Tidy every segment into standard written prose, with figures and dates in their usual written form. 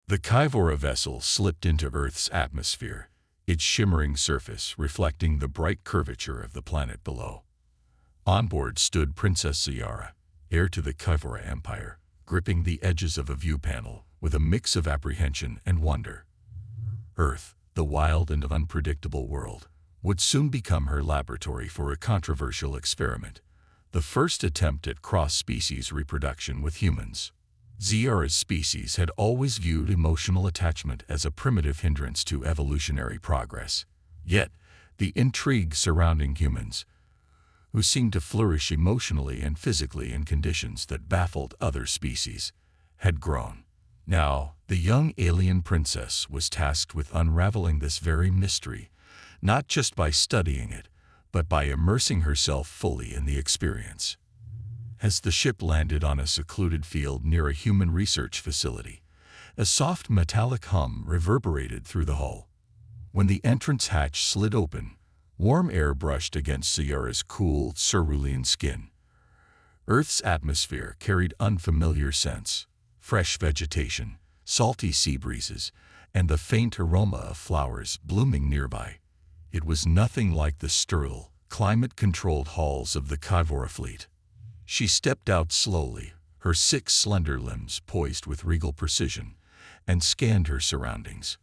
The Kyvora vessel slipped into Earth's atmosphere, its shimmering surface reflecting the bright curvature of the planet below. On board stood Princess Ziara, heir to the Kyvora Empire, gripping the edges of a view panel with a mix of apprehension and wonder. Earth, the wild and unpredictable world, would soon become her laboratory for a controversial experiment, the first attempt at cross-species reproduction with humans. Ziara's species had always viewed emotional attachment as a primitive hindrance to evolutionary progress. Yet, the intrigue surrounding humans, who seemed to flourish emotionally and physically in conditions that baffled other species, had grown. Now, the young alien princess was tasked with unraveling this very mystery, not just by studying it, but by immersing herself fully in the experience. As the ship landed on a secluded field near a human research facility, a soft metallic hum reverberated through the hull. When the entrance hatch slid open, warm air brushed against Ziara's cool, cerulean skin. Earth's atmosphere carried unfamiliar scents, fresh vegetation, salty sea breezes, and the faint aroma of flowers blooming nearby. It was nothing like the sterile, climate-controlled halls of the Kyvora fleet. She stepped out slowly, her 6 slender limbs poised with regal precision, and scanned her surroundings.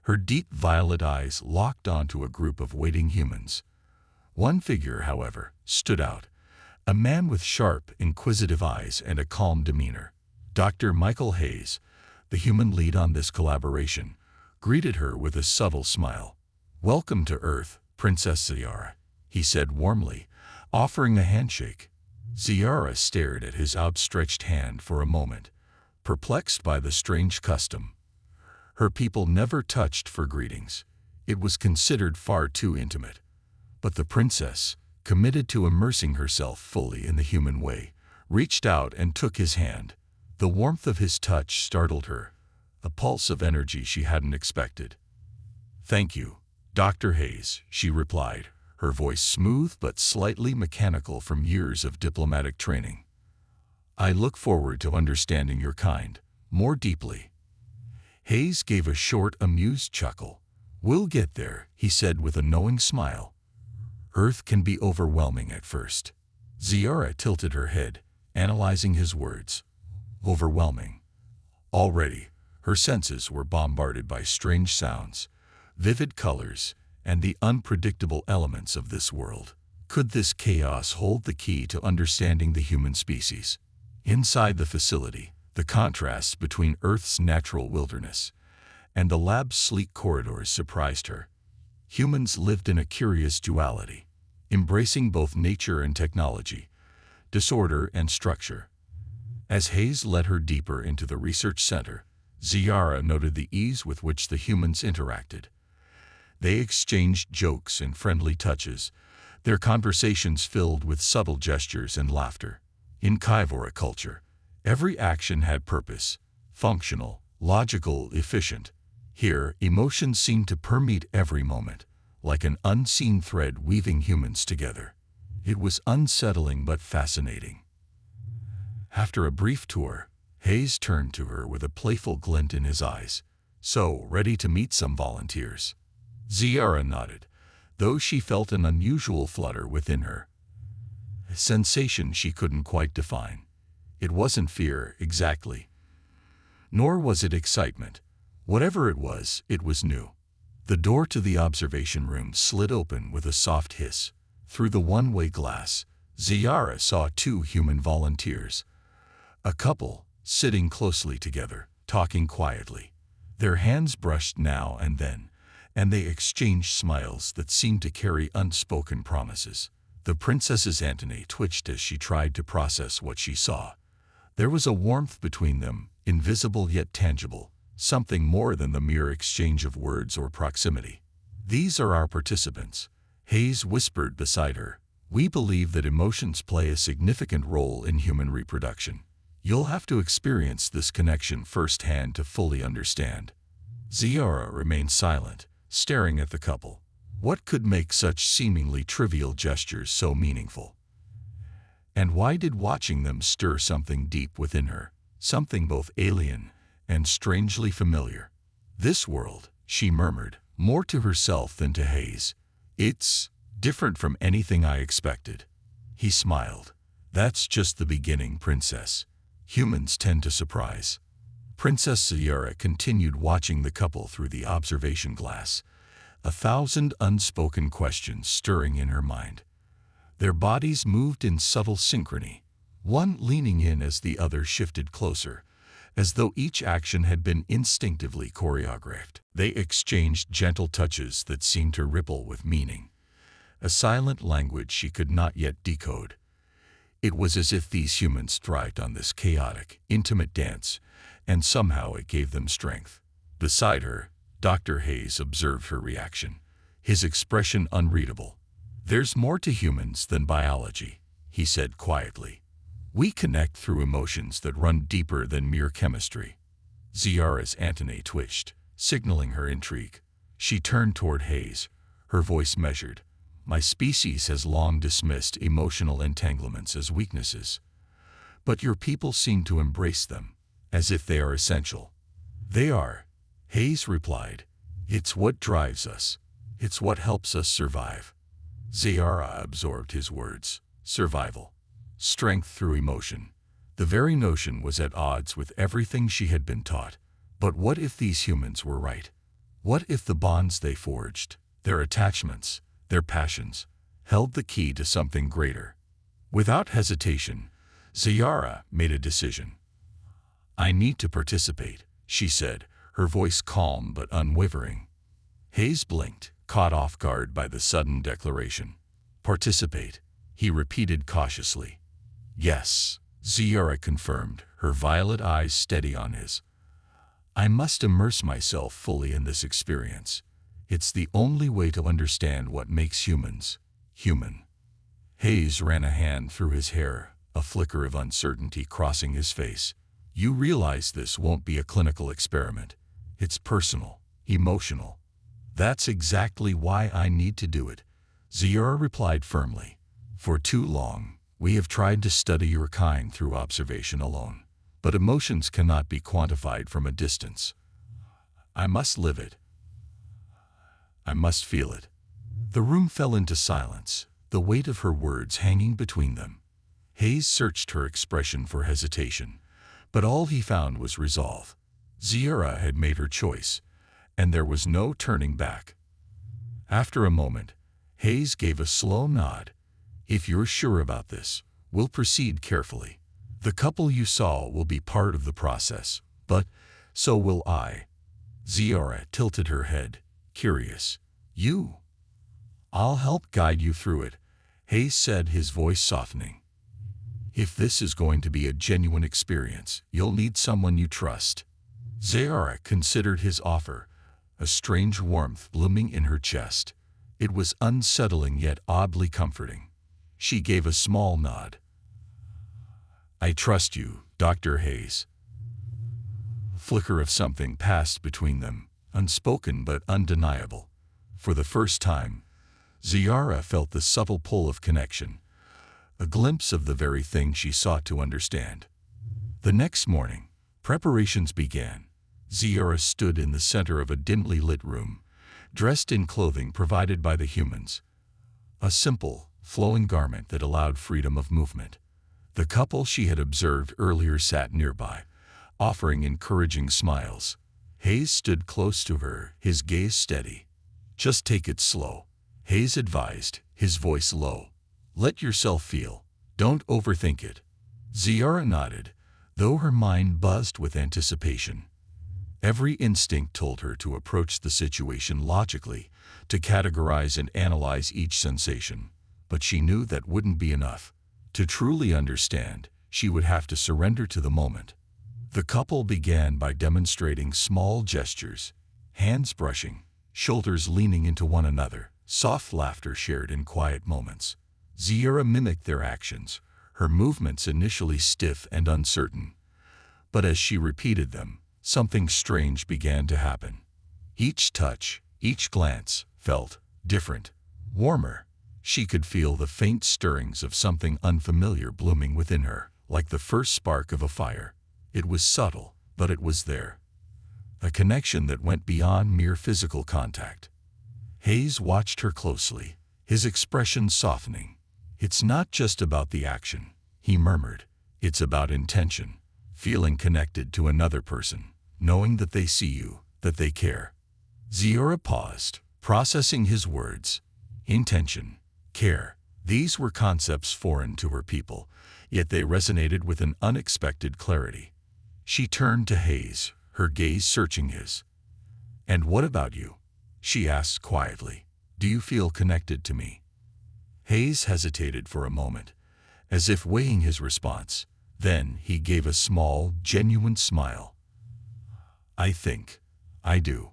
Her deep violet eyes locked onto a group of waiting humans. One figure, however, stood out, a man with sharp, inquisitive eyes and a calm demeanor. Dr. Michael Hayes, the human lead on this collaboration, greeted her with a subtle smile. "Welcome to Earth, Princess Ziara," he said warmly, offering a handshake. Ziara stared at his outstretched hand for a moment, perplexed by the strange custom. Her people never touched for greetings. It was considered far too intimate. But the princess, committed to immersing herself fully in the human way, reached out and took his hand. The warmth of his touch startled her, a pulse of energy she hadn't expected. "Thank you, Dr. Hayes," she replied, her voice smooth but slightly mechanical from years of diplomatic training. "I look forward to understanding your kind more deeply." Hayes gave a short, amused chuckle. "We'll get there," he said with a knowing smile. "Earth can be overwhelming at first." Ziara tilted her head, analyzing his words. Overwhelming. Already, her senses were bombarded by strange sounds, vivid colors, and the unpredictable elements of this world. Could this chaos hold the key to understanding the human species? Inside the facility, the contrast between Earth's natural wilderness and the lab's sleek corridors surprised her. Humans lived in a curious duality, embracing both nature and technology, disorder and structure. As Hayes led her deeper into the research center, Ziara noted the ease with which the humans interacted. They exchanged jokes and friendly touches, their conversations filled with subtle gestures and laughter. In Kyvora culture, every action had purpose, functional, logical, efficient. Here, emotions seemed to permeate every moment, like an unseen thread weaving humans together. It was unsettling but fascinating. After a brief tour, Hayes turned to her with a playful glint in his eyes. "So, ready to meet some volunteers?" Ziara nodded, though she felt an unusual flutter within her. A sensation she couldn't quite define. It wasn't fear, exactly. Nor was it excitement. Whatever it was new. The door to the observation room slid open with a soft hiss. Through the one-way glass, Ziara saw 2 human volunteers. A couple, sitting closely together, talking quietly. Their hands brushed now and then, and they exchanged smiles that seemed to carry unspoken promises. The princess's antennae twitched as she tried to process what she saw. There was a warmth between them, invisible yet tangible, something more than the mere exchange of words or proximity. "These are our participants," Hayes whispered beside her. "We believe that emotions play a significant role in human reproduction. You'll have to experience this connection firsthand to fully understand." Ziara remained silent, staring at the couple. What could make such seemingly trivial gestures so meaningful? And why did watching them stir something deep within her, something both alien and strangely familiar. This world, she murmured, more to herself than to Hayes. It's different from anything I expected. He smiled. That's just the beginning, Princess. Humans tend to surprise. Princess Sierra continued watching the couple through the observation glass, 1,000 unspoken questions stirring in her mind. Their bodies moved in subtle synchrony, one leaning in as the other shifted closer, as though each action had been instinctively choreographed. They exchanged gentle touches that seemed to ripple with meaning, a silent language she could not yet decode. It was as if these humans thrived on this chaotic, intimate dance, and somehow it gave them strength. Beside her, Dr. Hayes observed her reaction, his expression unreadable. "There's more to humans than biology," he said quietly. "We connect through emotions that run deeper than mere chemistry." Ziara's antennae twitched, signaling her intrigue. She turned toward Hayes, her voice measured. "My species has long dismissed emotional entanglements as weaknesses, but your people seem to embrace them, as if they are essential." "They are," Hayes replied. "It's what drives us. It's what helps us survive." Ziara absorbed his words. Survival. Strength through emotion. The very notion was at odds with everything she had been taught. But what if these humans were right? What if the bonds they forged, their attachments, their passions, held the key to something greater? Without hesitation, Ziara made a decision. "I need to participate," she said, her voice calm but unwavering. Hayes blinked, caught off guard by the sudden declaration. "Participate," he repeated cautiously. "Yes," Ziara confirmed, her violet eyes steady on his. "I must immerse myself fully in this experience. It's the only way to understand what makes humans human." Hayes ran a hand through his hair, a flicker of uncertainty crossing his face. "You realize this won't be a clinical experiment. It's personal, emotional." "That's exactly why I need to do it," Ziara replied firmly. "For too long, we have tried to study your kind through observation alone. But emotions cannot be quantified from a distance. I must live it. I must feel it." The room fell into silence, the weight of her words hanging between them. Hayes searched her expression for hesitation, but all he found was resolve. Ziara had made her choice, and there was no turning back. After a moment, Hayes gave a slow nod. "If you're sure about this, we'll proceed carefully. The couple you saw will be part of the process, but so will I." Ziara tilted her head, curious. "You?" "I'll help guide you through it," Hayes said, his voice softening. "If this is going to be a genuine experience, you'll need someone you trust." Ziara considered his offer, a strange warmth blooming in her chest. It was unsettling yet oddly comforting. She gave a small nod. "I trust you, Dr. Hayes." A flicker of something passed between them, unspoken but undeniable. For the first time, Ziara felt the subtle pull of connection, a glimpse of the very thing she sought to understand. The next morning, preparations began. Ziara stood in the center of a dimly lit room, dressed in clothing provided by the humans, a simple, flowing garment that allowed freedom of movement. The couple she had observed earlier sat nearby, offering encouraging smiles. Hayes stood close to her, his gaze steady. "Just take it slow," Hayes advised, his voice low. "Let yourself feel. Don't overthink it." Ziara nodded, though her mind buzzed with anticipation. Every instinct told her to approach the situation logically, to categorize and analyze each sensation. But she knew that wouldn't be enough. To truly understand, she would have to surrender to the moment. The couple began by demonstrating small gestures, hands brushing, shoulders leaning into one another, soft laughter shared in quiet moments. Ziara mimicked their actions, her movements initially stiff and uncertain. But as she repeated them, something strange began to happen. Each touch, each glance, felt different, warmer. She could feel the faint stirrings of something unfamiliar blooming within her, like the first spark of a fire. It was subtle, but it was there, a connection that went beyond mere physical contact. Hayes watched her closely, his expression softening. "It's not just about the action," he murmured. "It's about intention, feeling connected to another person, knowing that they see you, that they care." Ziora paused, processing his words. Intention, care. These were concepts foreign to her people, yet they resonated with an unexpected clarity. She turned to Hayes, her gaze searching his. "And what about you?" she asked quietly. "Do you feel connected to me?" Hayes hesitated for a moment, as if weighing his response. Then he gave a small, genuine smile. "I think I do."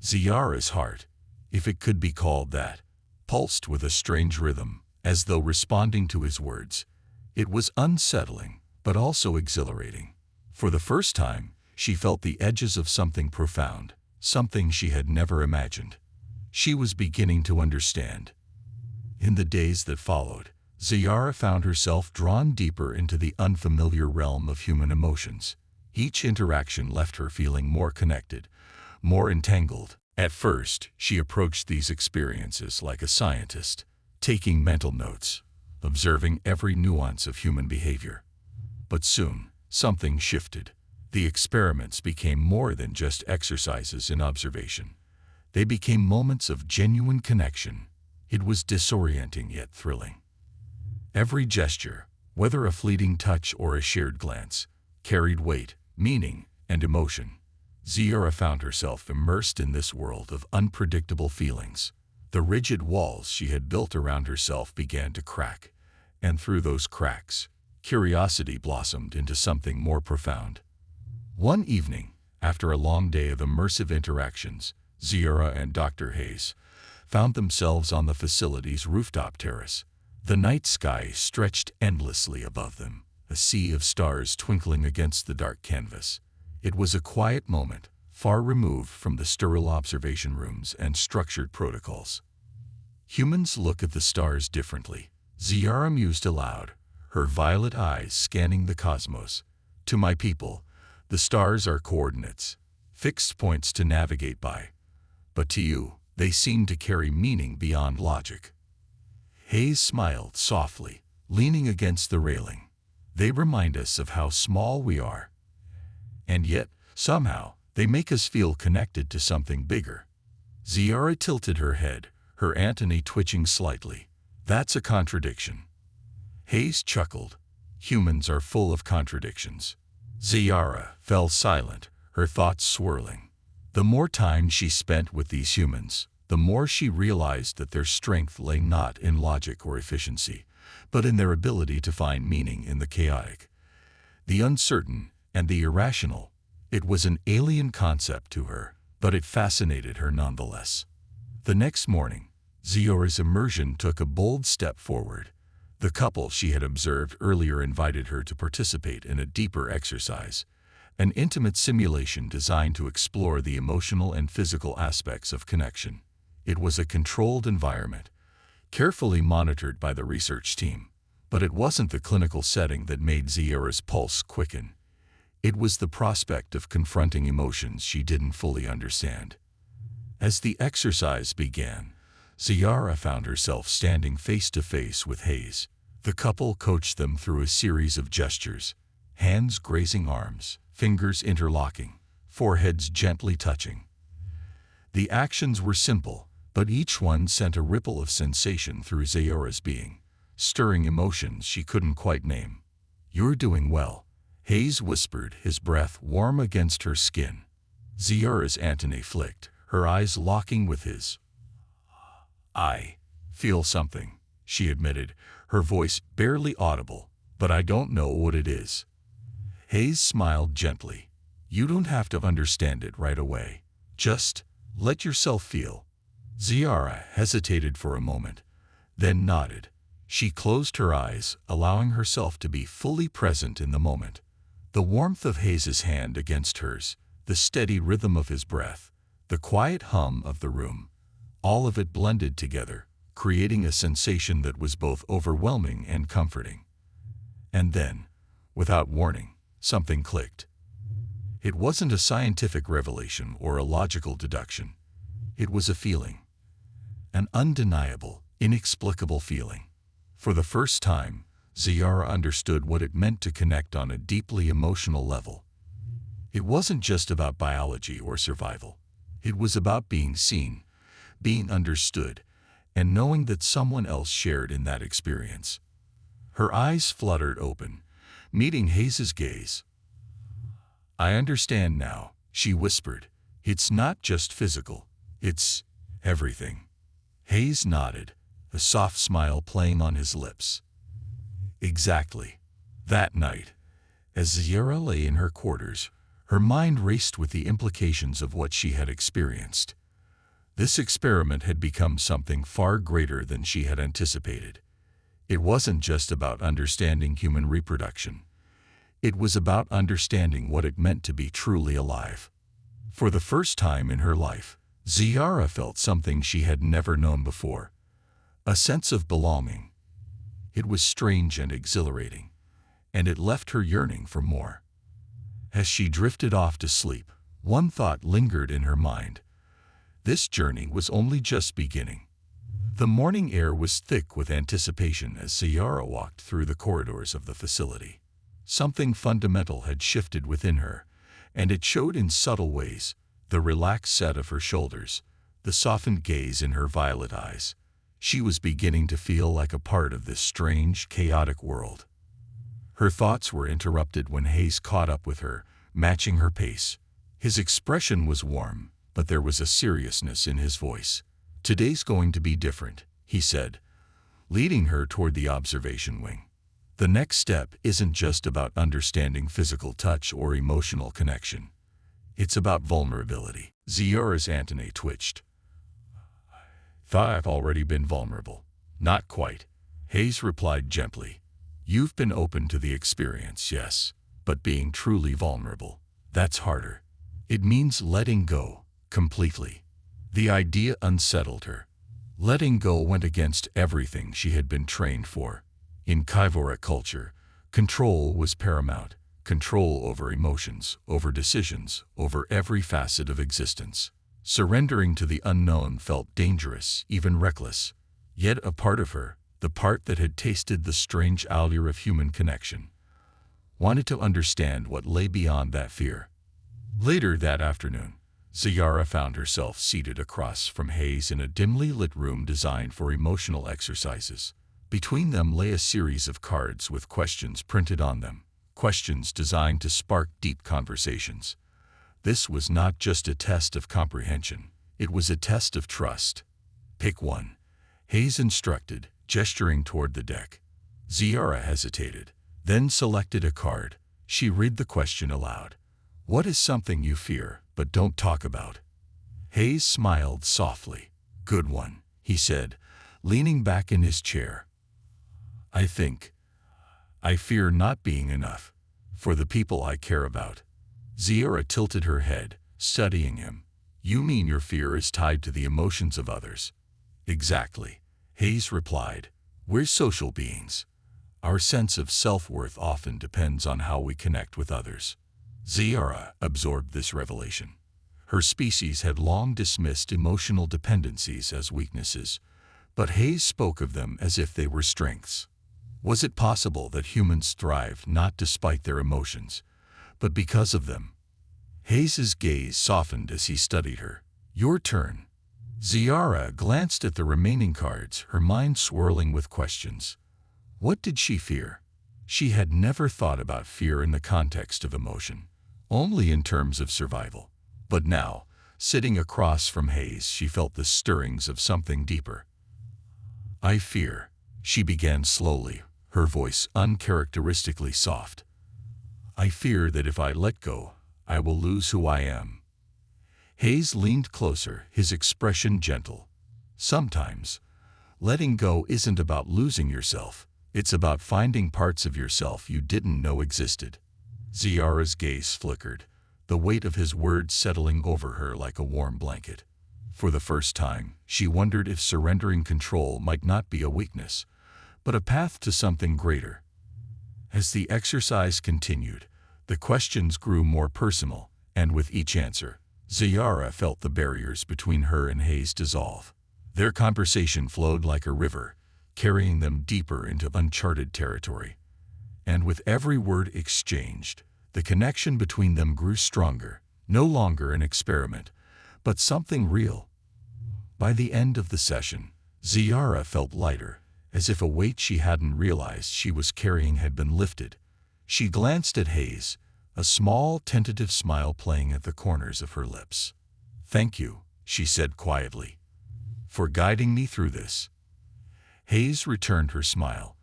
Ziara's heart, if it could be called that, pulsed with a strange rhythm, as though responding to his words. It was unsettling, but also exhilarating. For the first time, she felt the edges of something profound, something she had never imagined. She was beginning to understand. In the days that followed, Ziara found herself drawn deeper into the unfamiliar realm of human emotions. Each interaction left her feeling more connected, more entangled. At first, she approached these experiences like a scientist, taking mental notes, observing every nuance of human behavior. But soon, something shifted. The experiments became more than just exercises in observation. They became moments of genuine connection. It was disorienting yet thrilling. Every gesture, whether a fleeting touch or a shared glance, carried weight, meaning, and emotion. Ziara found herself immersed in this world of unpredictable feelings. The rigid walls she had built around herself began to crack, and through those cracks, curiosity blossomed into something more profound. One evening, after a long day of immersive interactions, Ziara and Dr. Hayes found themselves on the facility's rooftop terrace. The night sky stretched endlessly above them, a sea of stars twinkling against the dark canvas. It was a quiet moment, far removed from the sterile observation rooms and structured protocols. Humans look at the stars differently, Ziara mused aloud, her violet eyes scanning the cosmos. "To my people, the stars are coordinates, fixed points to navigate by. But to you, they seem to carry meaning beyond logic." Hayes smiled softly, leaning against the railing. "They remind us of how small we are. And yet, somehow, they make us feel connected to something bigger." Ziara tilted her head, her antennae twitching slightly. "That's a contradiction." Hayes chuckled. "Humans are full of contradictions." Ziara fell silent, her thoughts swirling. The more time she spent with these humans, the more she realized that their strength lay not in logic or efficiency, but in their ability to find meaning in the chaotic, the uncertain, and the irrational. It was an alien concept to her, but it fascinated her nonetheless. The next morning, Ziara's immersion took a bold step forward. The couple she had observed earlier invited her to participate in a deeper exercise, an intimate simulation designed to explore the emotional and physical aspects of connection. It was a controlled environment, carefully monitored by the research team, but it wasn't the clinical setting that made Ziara's pulse quicken. It was the prospect of confronting emotions she didn't fully understand. As the exercise began, Ziara found herself standing face to face with Hayes. The couple coached them through a series of gestures, hands grazing arms, fingers interlocking, foreheads gently touching. The actions were simple, but each one sent a ripple of sensation through Ziara's being, stirring emotions she couldn't quite name. "You're doing well," Hayes whispered, his breath warm against her skin. Ziara's antennae flicked, her eyes locking with his. "I feel something," she admitted, her voice barely audible, "but I don't know what it is." Hayes smiled gently. "You don't have to understand it right away. Just let yourself feel." Ziara hesitated for a moment, then nodded. She closed her eyes, allowing herself to be fully present in the moment. The warmth of Hayes's hand against hers, the steady rhythm of his breath, the quiet hum of the room, all of it blended together, creating a sensation that was both overwhelming and comforting. And then, without warning, something clicked. It wasn't a scientific revelation or a logical deduction. It was a feeling. An undeniable, inexplicable feeling. For the first time, Ziara understood what it meant to connect on a deeply emotional level. It wasn't just about biology or survival. It was about being seen, being understood, and knowing that someone else shared in that experience. Her eyes fluttered open, meeting Hayes's gaze. "I understand now," she whispered. "It's not just physical. It's everything." Hayes nodded, a soft smile playing on his lips. Exactly. That night, as Ziara lay in her quarters, her mind raced with the implications of what she had experienced. This experiment had become something far greater than she had anticipated. It wasn't just about understanding human reproduction. It was about understanding what it meant to be truly alive. For the first time in her life, Ziara felt something she had never known before. A sense of belonging. It was strange and exhilarating, and it left her yearning for more. As she drifted off to sleep, one thought lingered in her mind. This journey was only just beginning. The morning air was thick with anticipation as Ziara walked through the corridors of the facility. Something fundamental had shifted within her, and it showed in subtle ways: the relaxed set of her shoulders, the softened gaze in her violet eyes. She was beginning to feel like a part of this strange, chaotic world. Her thoughts were interrupted when Hayes caught up with her, matching her pace. His expression was warm, but there was a seriousness in his voice. "Today's going to be different," he said, leading her toward the observation wing. "The next step isn't just about understanding physical touch or emotional connection. It's about vulnerability." Ziara's antennae twitched. "Thought I've already been vulnerable." "Not quite," Hayes replied gently. "You've been open to the experience, yes, but being truly vulnerable, that's harder. It means letting go, completely." The idea unsettled her. Letting go went against everything she had been trained for. In Kaivora culture, control was paramount. Control over emotions, over decisions, over every facet of existence. Surrendering to the unknown felt dangerous, even reckless. Yet a part of her, the part that had tasted the strange allure of human connection, wanted to understand what lay beyond that fear. Later that afternoon, Ziara found herself seated across from Hayes in a dimly lit room designed for emotional exercises. Between them lay a series of cards with questions printed on them, questions designed to spark deep conversations. This was not just a test of comprehension, it was a test of trust. "Pick one," Hayes instructed, gesturing toward the deck. Ziara hesitated, then selected a card. She read the question aloud. "What is something you fear, but don't talk about?" Hayes smiled softly. "Good one," he said, leaning back in his chair. I fear not being enough for the people I care about." Ziara tilted her head, studying him. "You mean your fear is tied to the emotions of others?" "Exactly," Hayes replied. "We're social beings. Our sense of self-worth often depends on how we connect with others." Ziara absorbed this revelation. Her species had long dismissed emotional dependencies as weaknesses, but Hayes spoke of them as if they were strengths. Was it possible that humans thrived not despite their emotions, but because of them? Hayes's gaze softened as he studied her. "Your turn." Ziara glanced at the remaining cards, her mind swirling with questions. What did she fear? She had never thought about fear in the context of emotion, only in terms of survival. But now, sitting across from Hayes, she felt the stirrings of something deeper. "I fear," she began slowly, her voice uncharacteristically soft. "I fear that if I let go, I will lose who I am." Hayes leaned closer, his expression gentle. "Sometimes, letting go isn't about losing yourself. It's about finding parts of yourself you didn't know existed." Ziara's gaze flickered, the weight of his words settling over her like a warm blanket. For the first time, she wondered if surrendering control might not be a weakness, but a path to something greater. As the exercise continued, the questions grew more personal, And with each answer, Ziara felt the barriers between her and Hayes dissolve. Their conversation flowed like a river, carrying them deeper into uncharted territory. And with every word exchanged, the connection between them grew stronger, no longer an experiment, but something real. By the end of the session, Ziara felt lighter, as if a weight she hadn't realized she was carrying had been lifted. She glanced at Hayes, a small, tentative smile playing at the corners of her lips. "Thank you," she said quietly, "for guiding me through this." Hayes returned her smile,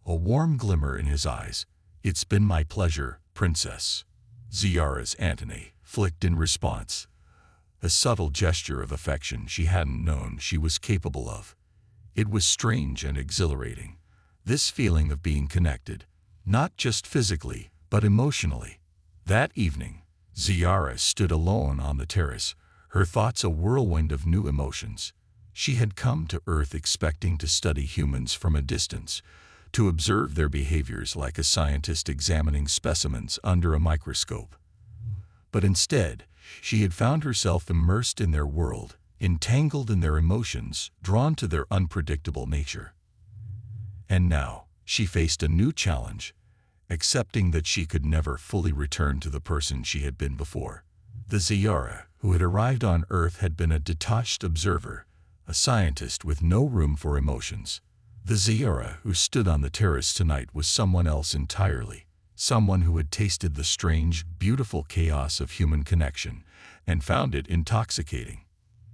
a warm glimmer in his eyes. "It's been my pleasure, Princess." Ziara's antennae flicked in response, a subtle gesture of affection she hadn't known she was capable of. It was strange and exhilarating, this feeling of being connected, not just physically, but emotionally. That evening, Ziara stood alone on the terrace, her thoughts a whirlwind of new emotions. She had come to Earth expecting to study humans from a distance, to observe their behaviors like a scientist examining specimens under a microscope. But instead, she had found herself immersed in their world, entangled in their emotions, drawn to their unpredictable nature. And now, she faced a new challenge, accepting that she could never fully return to the person she had been before. The Ziara, who had arrived on Earth, had been a detached observer, a scientist with no room for emotions. The Ziara who stood on the terrace tonight was someone else entirely, someone who had tasted the strange, beautiful chaos of human connection and found it intoxicating.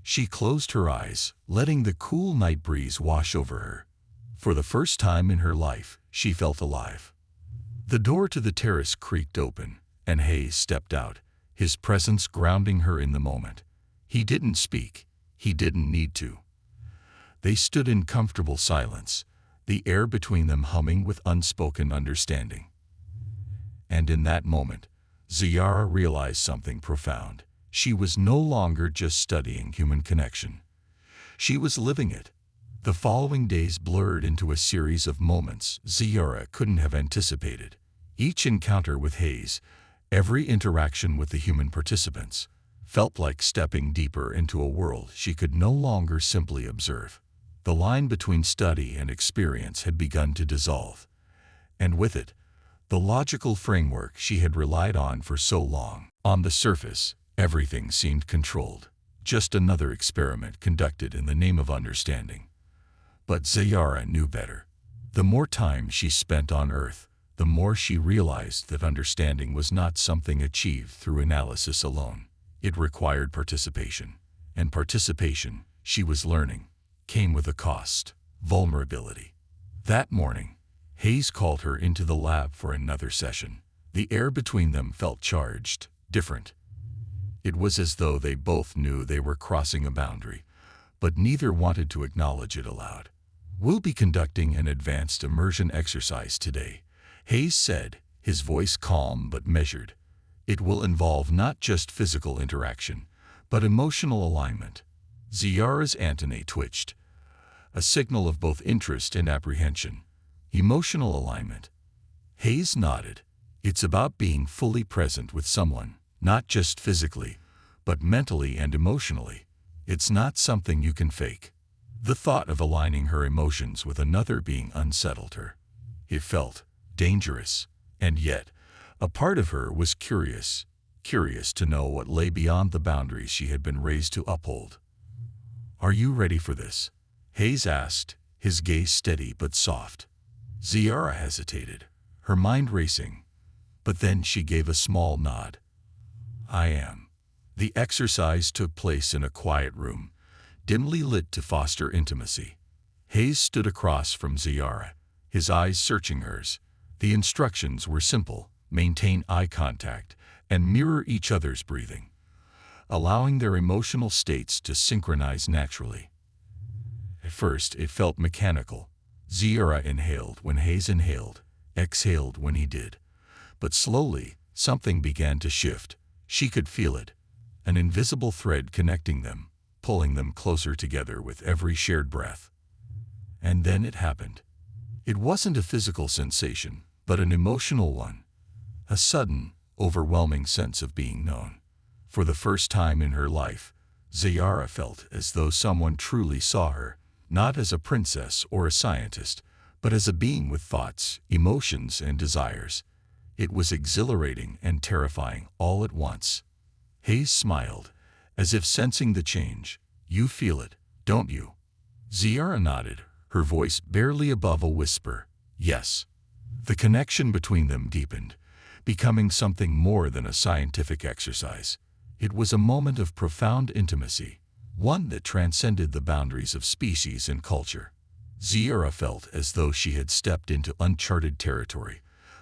She closed her eyes, letting the cool night breeze wash over her. For the first time in her life, she felt alive. The door to the terrace creaked open, and Hayes stepped out, his presence grounding her in the moment. He didn't speak. He didn't need to. They stood in comfortable silence, the air between them humming with unspoken understanding. And in that moment, Ziara realized something profound. She was no longer just studying human connection. She was living it. The following days blurred into a series of moments Ziara couldn't have anticipated. Each encounter with Hayes, every interaction with the human participants, felt like stepping deeper into a world she could no longer simply observe. The line between study and experience had begun to dissolve, and with it, the logical framework she had relied on for so long. On the surface, everything seemed controlled, just another experiment conducted in the name of understanding. But Ziara knew better. The more time she spent on Earth, the more she realized that understanding was not something achieved through analysis alone. It required participation. And participation, she was learning, came with a cost: vulnerability. That morning, Hayes called her into the lab for another session. The air between them felt charged, different. It was as though they both knew they were crossing a boundary, but neither wanted to acknowledge it aloud. "We'll be conducting an advanced immersion exercise today," Hayes said, his voice calm but measured. "It will involve not just physical interaction, but emotional alignment." Ziara's antennae twitched, a signal of both interest and apprehension. Emotional alignment. Hayes nodded. "It's about being fully present with someone, not just physically, but mentally and emotionally. It's not something you can fake." The thought of aligning her emotions with another being unsettled her. It felt dangerous, and yet, a part of her was curious to know what lay beyond the boundaries she had been raised to uphold. "Are you ready for this?" Hayes asked, his gaze steady but soft. Ziara hesitated, her mind racing, but then she gave a small nod. "I am." The exercise took place in a quiet room, dimly lit to foster intimacy. Hayes stood across from Ziara, his eyes searching hers. The instructions were simple: maintain eye contact and mirror each other's breathing, allowing their emotional states to synchronize naturally. At first, it felt mechanical. Ziara inhaled when Hayes inhaled, exhaled when he did. But slowly, something began to shift. She could feel it, an invisible thread connecting them, pulling them closer together with every shared breath. And then it happened. It wasn't a physical sensation, but an emotional one. A sudden, overwhelming sense of being known. For the first time in her life, Ziyara felt as though someone truly saw her, not as a princess or a scientist, but as a being with thoughts, emotions, and desires. It was exhilarating and terrifying all at once. Hayes smiled, as if sensing the change. "You feel it, don't you?" Ziyara nodded, her voice barely above a whisper. "Yes." The connection between them deepened, becoming something more than a scientific exercise. It was a moment of profound intimacy, one that transcended the boundaries of species and culture. Ziyara felt as though she had stepped into uncharted territory,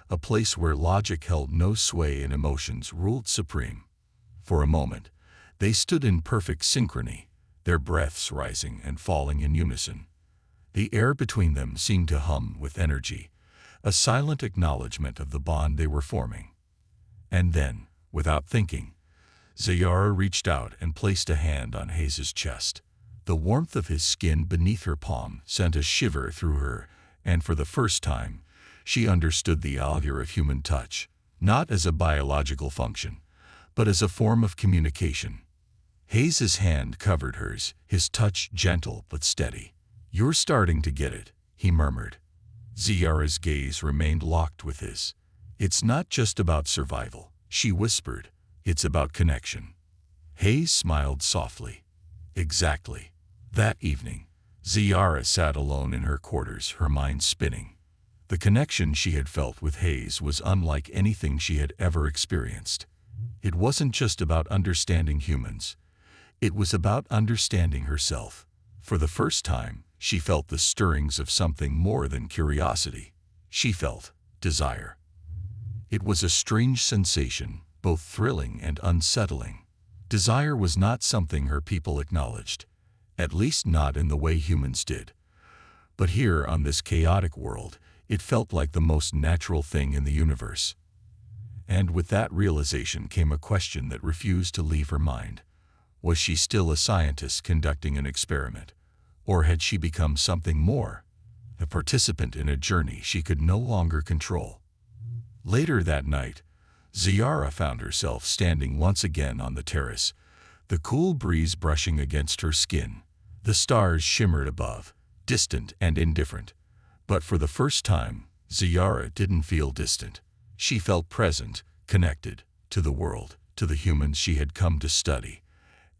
a place where logic held no sway and emotions ruled supreme. For a moment, they stood in perfect synchrony, their breaths rising and falling in unison. The air between them seemed to hum with energy, a silent acknowledgement of the bond they were forming. And then, without thinking, Ziyara reached out and placed a hand on Hayes's chest. The warmth of his skin beneath her palm sent a shiver through her, and for the first time, she understood the allure of human touch, not as a biological function, but as a form of communication. Hayes's hand covered hers, his touch gentle but steady. "You're starting to get it," he murmured. Ziyara's gaze remained locked with his. "It's not just about survival," she whispered. "It's about connection." Hayes smiled softly. "Exactly." That evening, Ziyara sat alone in her quarters, her mind spinning. The connection she had felt with Hayes was unlike anything she had ever experienced. It wasn't just about understanding humans. It was about understanding herself. For the first time, she felt the stirrings of something more than curiosity. She felt desire. It was a strange sensation, both thrilling and unsettling. Desire was not something her people acknowledged, at least not in the way humans did. But here on this chaotic world, it felt like the most natural thing in the universe. And with that realization came a question that refused to leave her mind. Was she still a scientist conducting an experiment? Or had she become something more? A participant in a journey she could no longer control. Later that night, Ziyara found herself standing once again on the terrace, the cool breeze brushing against her skin. The stars shimmered above, distant and indifferent. But for the first time, Ziyara didn't feel distant. She felt present, connected to the world, to the humans she had come to study,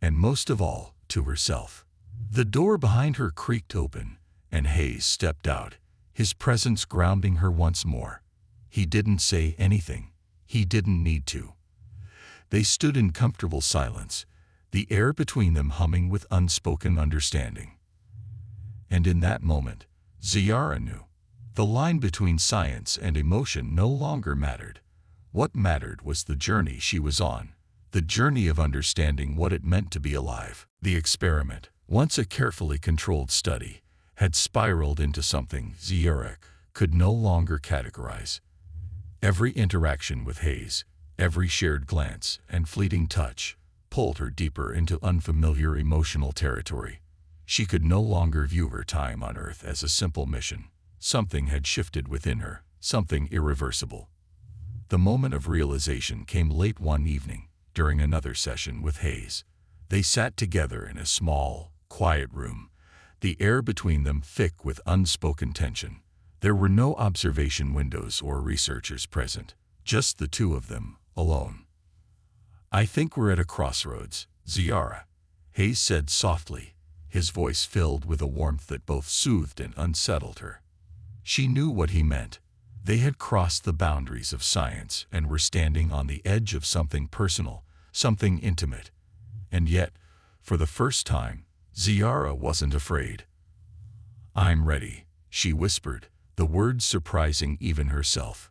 and most of all, to herself. The door behind her creaked open, and Hayes stepped out, his presence grounding her once more. He didn't say anything. He didn't need to. They stood in comfortable silence, the air between them humming with unspoken understanding. And in that moment, Ziyara knew. The line between science and emotion no longer mattered. What mattered was the journey she was on, the journey of understanding what it meant to be alive. The experiment, once a carefully controlled study, had spiraled into something Ziyara could no longer categorize. Every interaction with Hayes, every shared glance and fleeting touch, pulled her deeper into unfamiliar emotional territory. She could no longer view her time on Earth as a simple mission. Something had shifted within her, something irreversible. The moment of realization came late one evening, during another session with Hayes. They sat together in a small, quiet room, the air between them thick with unspoken tension. There were no observation windows or researchers present, just the two of them, alone. "I think we're at a crossroads, Ziyara," Hayes said softly, his voice filled with a warmth that both soothed and unsettled her. She knew what he meant. They had crossed the boundaries of science and were standing on the edge of something personal, something intimate. And yet, for the first time, Ziyara wasn't afraid. "I'm ready," she whispered, the words surprising even herself.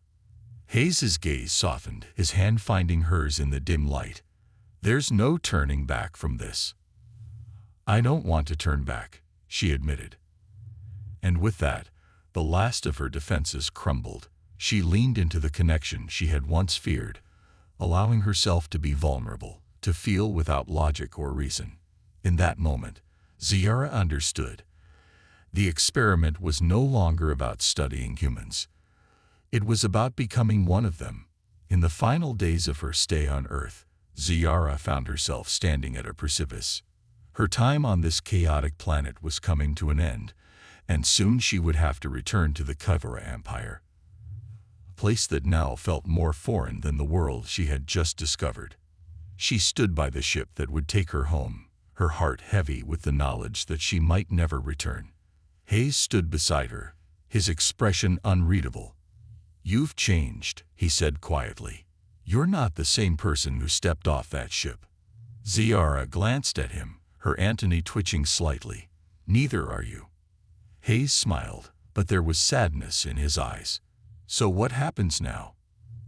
Hayes's gaze softened, his hand finding hers in the dim light. "There's no turning back from this." "I don't want to turn back," she admitted. And with that, the last of her defenses crumbled. She leaned into the connection she had once feared, allowing herself to be vulnerable, to feel without logic or reason. In that moment, Ziyara understood. The experiment was no longer about studying humans. It was about becoming one of them. In the final days of her stay on Earth, Ziara found herself standing at a precipice. Her time on this chaotic planet was coming to an end, and soon she would have to return to the Kivara Empire, a place that now felt more foreign than the world she had just discovered. She stood by the ship that would take her home, her heart heavy with the knowledge that she might never return. Hayes stood beside her, his expression unreadable. "You've changed," he said quietly. "You're not the same person who stepped off that ship." Ziara glanced at him, her antennae twitching slightly. "Neither are you." Hayes smiled, but there was sadness in his eyes. "So what happens now?"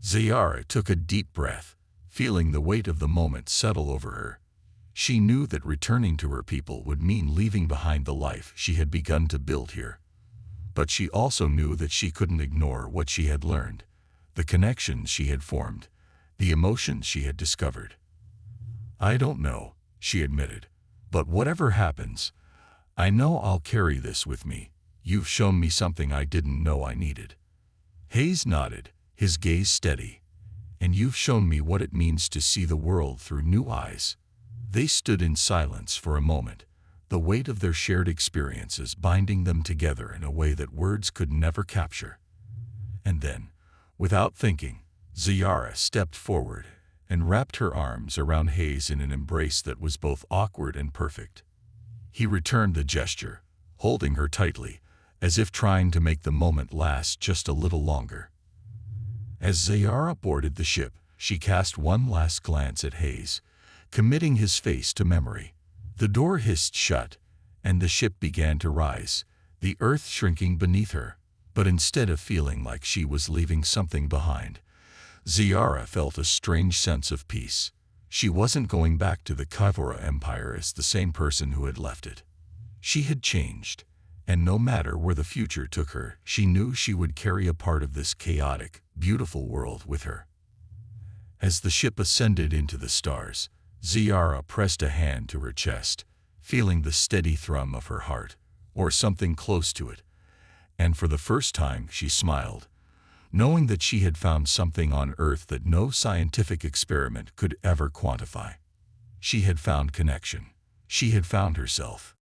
Ziara took a deep breath, feeling the weight of the moment settle over her. She knew that returning to her people would mean leaving behind the life she had begun to build here. But she also knew that she couldn't ignore what she had learned, the connections she had formed, the emotions she had discovered. "I don't know," she admitted, "but whatever happens, I know I'll carry this with me. You've shown me something I didn't know I needed." Hayes nodded, his gaze steady. "And you've shown me what it means to see the world through new eyes." They stood in silence for a moment, the weight of their shared experiences binding them together in a way that words could never capture. And then, without thinking, Ziara stepped forward and wrapped her arms around Hayes in an embrace that was both awkward and perfect. He returned the gesture, holding her tightly, as if trying to make the moment last just a little longer. As Ziara boarded the ship, she cast one last glance at Hayes, committing his face to memory. The door hissed shut, and the ship began to rise, the earth shrinking beneath her. But instead of feeling like she was leaving something behind, Ziara felt a strange sense of peace. She wasn't going back to the Kivara Empire as the same person who had left it. She had changed, and no matter where the future took her, she knew she would carry a part of this chaotic, beautiful world with her. As the ship ascended into the stars, Ziara pressed a hand to her chest, feeling the steady thrum of her heart, or something close to it. And for the first time she smiled, knowing that she had found something on Earth that no scientific experiment could ever quantify. She had found connection. She had found herself.